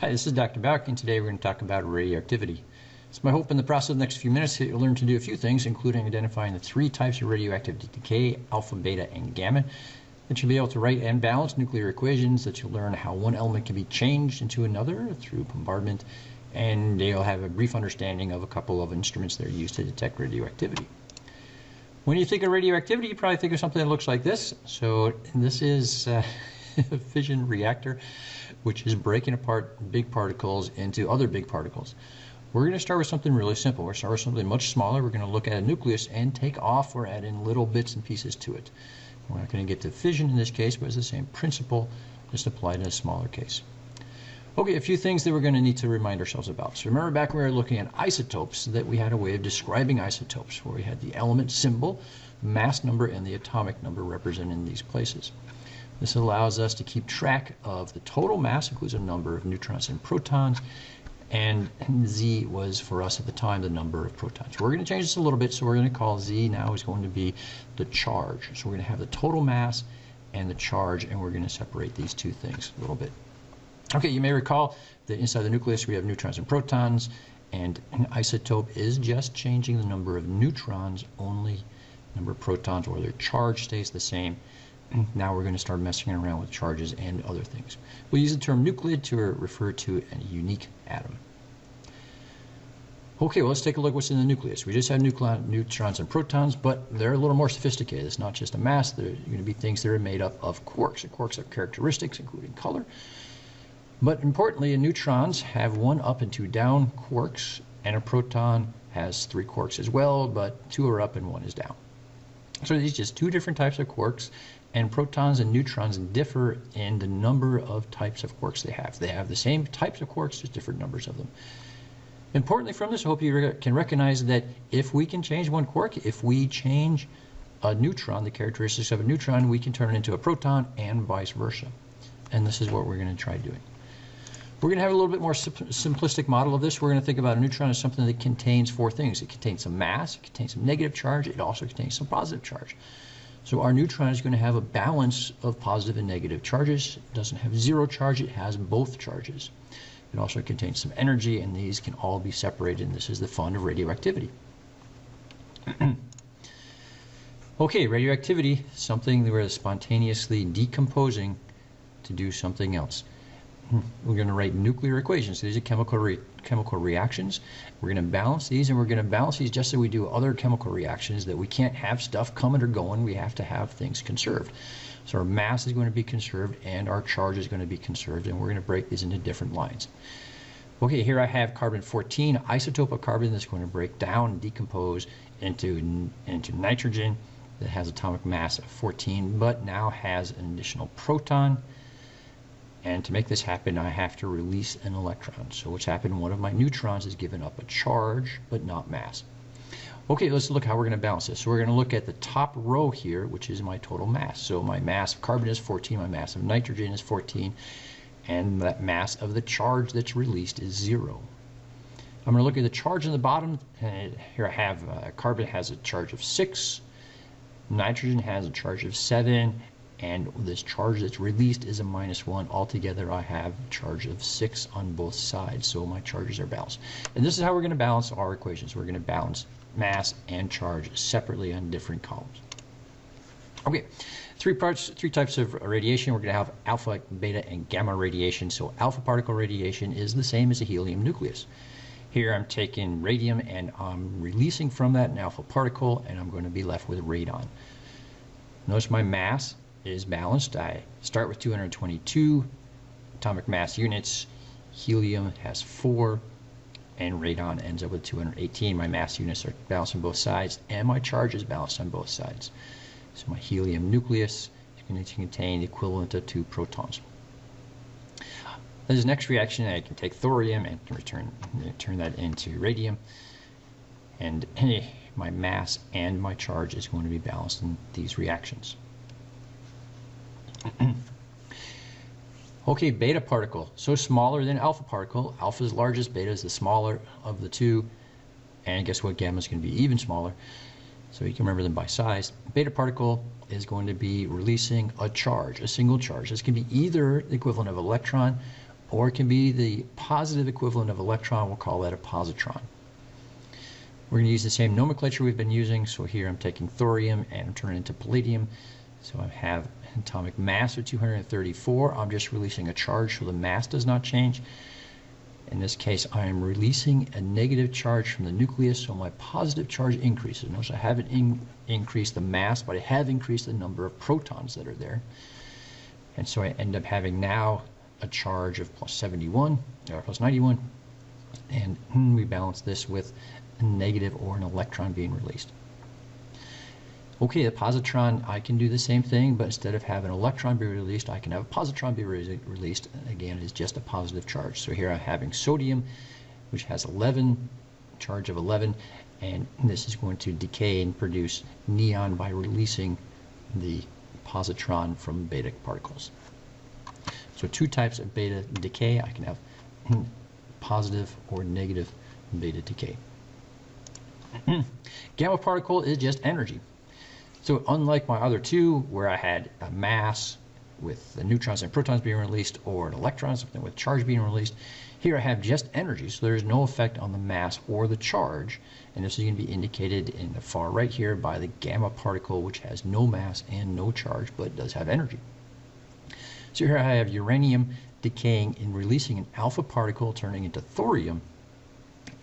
Hi, this is Dr. Bauk, and today we're going to talk about radioactivity. It's my hope in the process of the next few minutes that you'll learn to do a few things, including identifying the three types of radioactive decay, alpha, beta, and gamma, that you'll be able to write and balance nuclear equations, that you'll learn how one element can be changed into another through bombardment, and you'll have a brief understanding of a couple of instruments that are used to detect radioactivity. When you think of radioactivity, you probably think of something that looks like this. So this is a fission reactor, which is breaking apart big particles into other big particles. We're going to start with something really simple. We're going to start with something much smaller. We're going to look at a nucleus and take off or add in little bits and pieces to it. We're not going to get to fission in this case, but it's the same principle, just applied in a smaller case. Okay, a few things that we're going to need to remind ourselves about. So remember back when we were looking at isotopes, that we had a way of describing isotopes, where we had the element symbol, mass number, and the atomic number represented in these places. This allows us to keep track of the total mass, includes a number of neutrons and protons, and Z was, for us at the time, the number of protons. We're going to change this a little bit, so we're going to call Z now is going to be the charge. So we're going to have the total mass and the charge, and we're going to separate these two things a little bit. Okay, you may recall that inside the nucleus we have neutrons and protons, and an isotope is just changing the number of neutrons only. Number of protons, or their charge, stays the same. Now we're going to start messing around with charges and other things. We'll use the term nuclide to refer to a unique atom. Okay, well, let's take a look what's in the nucleus. We just have neutrons and protons, but they're a little more sophisticated. It's not just a mass. They're going to be things that are made up of quarks. And quarks have characteristics, including color. But importantly, neutrons have 1 up and 2 down quarks, and a proton has 3 quarks as well, but 2 are up and 1 is down. So these are just 2 different types of quarks, and protons and neutrons differ in the number of types of quarks they have. They have the same types of quarks, just different numbers of them. Importantly from this, I hope you can recognize that if we can change one quark, if we change a neutron, the characteristics of a neutron, we can turn it into a proton and vice versa. And this is what we're going to try doing. We're going to have a little bit more simplistic model of this. We're going to think about a neutron as something that contains 4 things. It contains some mass, it contains some negative charge, it also contains some positive charge. So our neutron is going to have a balance of positive and negative charges. It doesn't have 0 charge, it has both charges. It also contains some energy, and these can all be separated, and this is the fun of radioactivity. Okay, radioactivity, something where it's spontaneously decomposing to do something else. We're going to write nuclear equations. These are chemical reactions. We're going to balance these, and we're going to balance these just so we do other chemical reactions, that we can't have stuff coming or going. We have to have things conserved. So our mass is going to be conserved, and our charge is going to be conserved, and we're going to break these into different lines. Okay, here I have carbon-14, isotope of carbon that's going to break down and decompose into nitrogen that has atomic mass of 14, but now has an additional proton. And to make this happen, I have to release an electron. So what's happened, one of my neutrons has given up a charge, but not mass. Okay, let's look how we're going to balance this. So we're going to look at the top row here, which is my total mass. So my mass of carbon is 14, my mass of nitrogen is 14, and that mass of the charge that's released is 0. I'm going to look at the charge on the bottom. And here I have carbon has a charge of 6, nitrogen has a charge of 7, and this charge that's released is a -1. Altogether, I have a charge of 6 on both sides, so my charges are balanced. And this is how we're going to balance our equations. We're going to balance mass and charge separately on different columns. Okay, 3 types of radiation. We're going to have alpha, beta, and gamma radiation. So alpha particle radiation is the same as a helium nucleus. Here I'm taking radium and I'm releasing from that an alpha particle, and I'm going to be left with radon. Notice my mass is balanced. I start with 222 atomic mass units. Helium has 4, and radon ends up with 218. My mass units are balanced on both sides, and my charge is balanced on both sides. So my helium nucleus is going to contain the equivalent of 2 protons. This next reaction, I can take thorium and turn that into radium, and my mass and my charge is going to be balanced in these reactions. Okay, beta particle, so smaller than alpha particle. Alpha is largest, beta is the smaller of the two, and guess what, gamma is going to be even smaller, so you can remember them by size. Beta particle is going to be releasing a charge, a single charge. This can be either the equivalent of an electron or it can be the positive equivalent of electron. We'll call that a positron. We're going to use the same nomenclature we've been using. So here I'm taking thorium and I'm turning it into palladium. So I have an atomic mass of 234. I'm just releasing a charge, so the mass does not change. In this case, I am releasing a negative charge from the nucleus, so my positive charge increases. Notice I haven't increased the mass, but I have increased the number of protons that are there. And so I end up having now a charge of plus 71, or plus 91, and we balance this with a negative or an electron being released. Okay, the positron, I can do the same thing, but instead of having an electron be released, I can have a positron be released. Again, it's just a positive charge. So here I'm having sodium, which has 11, charge of 11, and this is going to decay and produce neon by releasing the positron from beta particles. So two types of beta decay. I can have positive or negative beta decay. Gamma particle is just energy. So unlike my other two, where I had a mass with the neutrons and protons being released, or an electron, something with charge being released, here I have just energy, so there's no effect on the mass or the charge. And this is going to be indicated in the far right here by the gamma particle, which has no mass and no charge, but does have energy. So here I have uranium decaying and releasing an alpha particle, turning into thorium,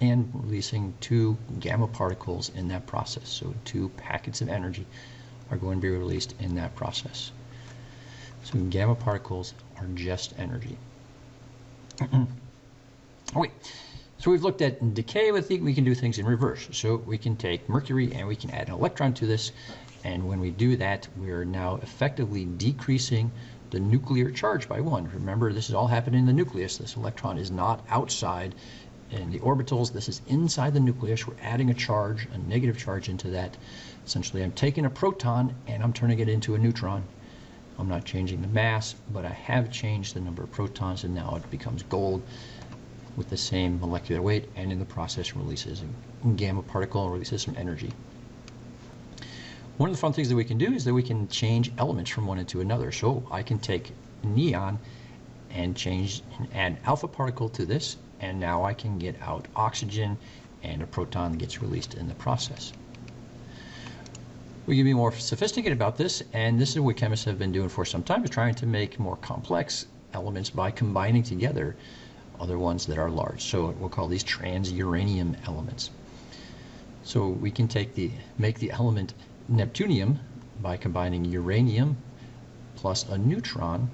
and releasing two gamma particles in that process. So two packets of energy are going to be released in that process. So gamma particles are just energy. Okay, so we've looked at decay. We can do things in reverse. So we can take mercury and we can add an electron to this, and when we do that, we are now effectively decreasing the nuclear charge by 1. Remember, this is all happening in the nucleus. This electron is not outside in the orbitals. This is inside the nucleus. We're adding a charge, a negative charge into that. Essentially, I'm taking a proton and I'm turning it into a neutron. I'm not changing the mass, but I have changed the number of protons, and now it becomes gold with the same molecular weight, and in the process releases a gamma particle, releases some energy. One of the fun things that we can do is that we can change elements from one into another. So I can take neon and add alpha particle to this, and now I can get out oxygen, and a proton gets released in the process. We can be more sophisticated about this, and this is what chemists have been doing for some time, is trying to make more complex elements by combining together other ones that are large. So we'll call these trans-uranium elements. So we can make the element neptunium by combining uranium plus a neutron.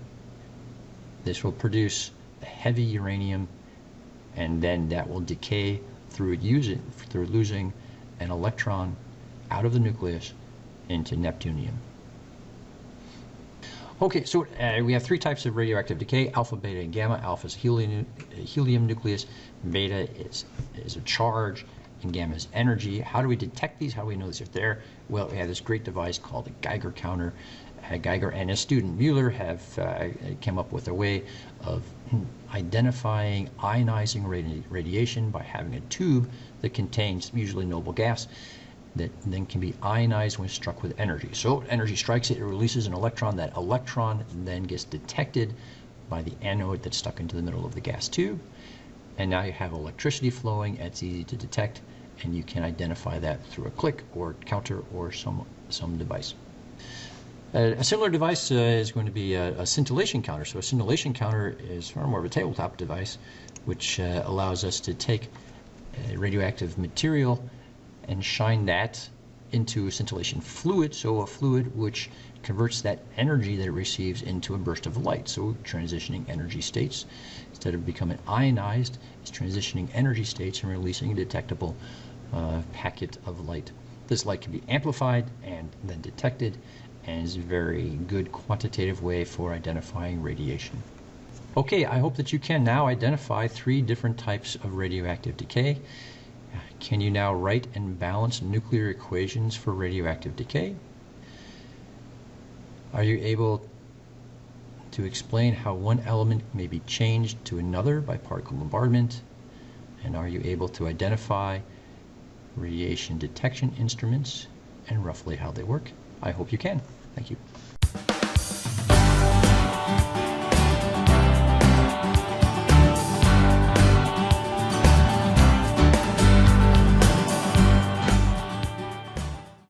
This will produce a heavy uranium, and then that will decay through losing an electron out of the nucleus into neptunium. Okay, so we have three types of radioactive decay: alpha, beta, and gamma. Alpha is helium nucleus, beta is a charge, and gamma is energy. How do we detect these? How do we know these are there? Well, we have this great device called a Geiger counter. Geiger and his student Mueller have come up with a way of identifying ionizing radiation by having a tube that contains usually noble gas that then can be ionized when struck with energy. So energy strikes it, it releases an electron. That electron then gets detected by the anode that's stuck into the middle of the gas tube. And now you have electricity flowing. It's easy to detect, and you can identify that through a click or counter or some device. A similar device is going to be a scintillation counter. So a scintillation counter is far more of a tabletop device, which allows us to take radioactive material and shine that into a scintillation fluid, so a fluid which converts that energy that it receives into a burst of light. So transitioning energy states. Instead of becoming ionized, it's transitioning energy states and releasing a detectable packet of light. This light can be amplified and then detected, and is a very good quantitative way for identifying radiation. Okay, I hope that you can now identify three different types of radioactive decay. Can you now write and balance nuclear equations for radioactive decay? Are you able to explain how one element may be changed to another by particle bombardment? And are you able to identify radiation detection instruments and roughly how they work? I hope you can. Thank you.